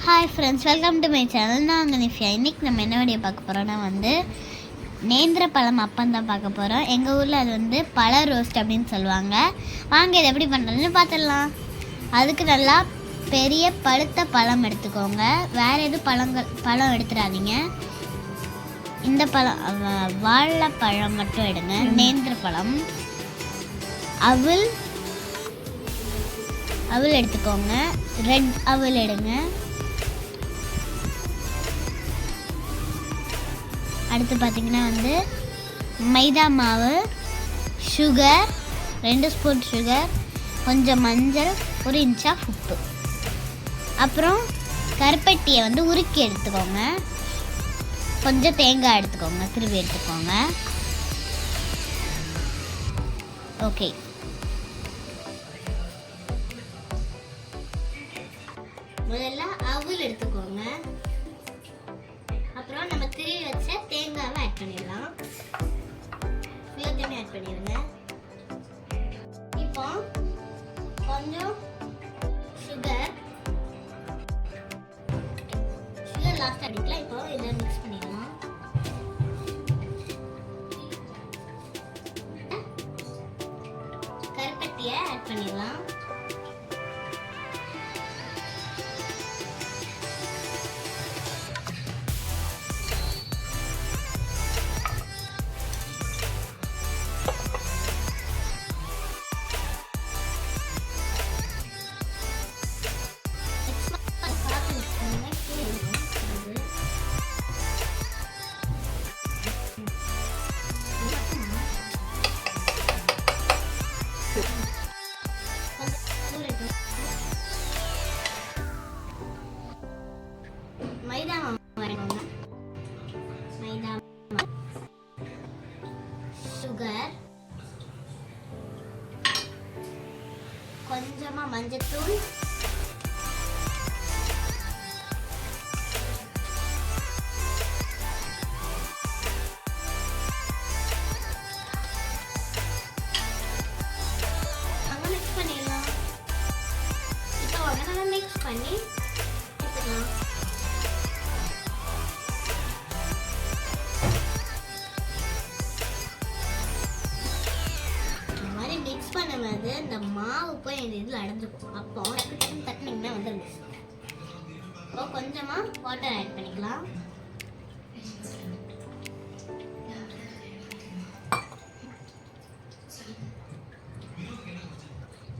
Hi friends, welcome to my channel. நான் உங்கள் நிஃபியா. இன்றைக்கி நம்ம என்ன வீடியோ பார்க்க போகிறோன்னா நேந்திர பழம் அப்பம் தான் பார்க்க போகிறோம். எங்கள் ஊரில் அது பழ ரோஸ்ட் அப்படின்னு சொல்லுவாங்க. வாங்க இதை எப்படி பண்ணுறதுன்னு பார்த்துடலாம். அதுக்கு நல்லா பெரிய பழுத்த பழம் எடுத்துக்கோங்க. வேறு எதுவும் பழம் எடுத்துடாதீங்க. இந்த பழம் வாழைப்பழம் மட்டும் எடுங்க. நேந்திர பழம், அவல் எடுத்துக்கோங்க. ரெட் அவல் எடுங்க. அடுத்து பார்த்திங்கன்னா மைதா மாவு, சுகர் 2 ஸ்பூன் சுகர், கொஞ்சம் மஞ்சள், 1 இன்ச் ஆஃப் உப்பு, அப்புறம் கருப்பட்டியை உருக்கி எடுத்துக்கோங்க. கொஞ்சம் தேங்காய் எடுத்துக்கோங்க, திருவி எடுத்துக்கோங்க. ஓகே, முதல்ல அவல் எடுத்துக்கோங்க. அப்புறம் நம்ம திருவி வச்ச தேங்காவை ஆட் பண்ணிடலாம். எல்லாத்தையுமே ஆட் பண்ணிடுங்க. இப்போ கொஞ்சம் சுகர் லாஸ்ட் அடிக்கலாம். இப்போ இதை மிக்ஸ் பண்ணிடலாம். கருப்பட்டியை ஆட் பண்ணிடலாம். மைதா மாவு, மைதா, சுகர், கொஞ்சமா மஞ்சத்தூள், மிக்ஸ் பண்ணிடலாம். இப்போ நல்லா மிக்ஸ் பண்ணி எடுத்துக்கலாம். மிக்ஸ் பண்ணும்போது இந்த மாவு போய் இந்த இதில் அடைஞ்சிக்கும். அப்போ தட்டினீங்கன்னா வந்துடும். இப்போ கொஞ்சமாக வாட்டர் ஆட் பண்ணிக்கலாம்.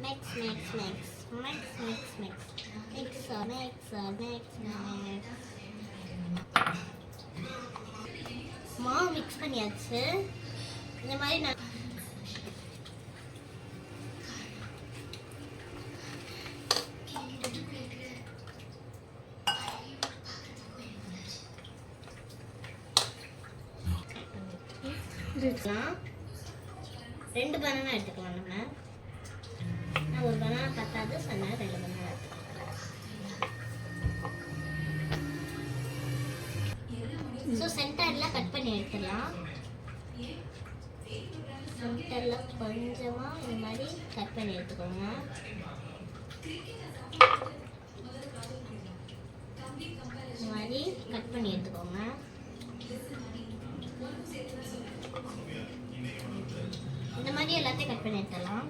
Mix mix mix mix mix mix mix mix mix mix. மாவு மிக்ஸ் பண்ணியாச்சு. இந்த மாதிரி நான் எடுத்துக்கலாம். 2 பனானா எடுத்துக்கலாம். நான் ஒரு பனானா பத்தாது சொன்ன 2 பனானா எடுத்துக்கலாம். ஸோ சென்டரில் கட் பண்ணி எடுத்துக்கலாம். சென்டரில் கொஞ்சமாக இந்த மாதிரி கட் பண்ணி எடுத்துக்கோங்க. இந்த மாதிரி கட் பண்ணி எடுத்துக்கோங்க. இந்த மாதிரி எல்லாத்தையும் கட் பண்ணி எடுத்துடலாம்.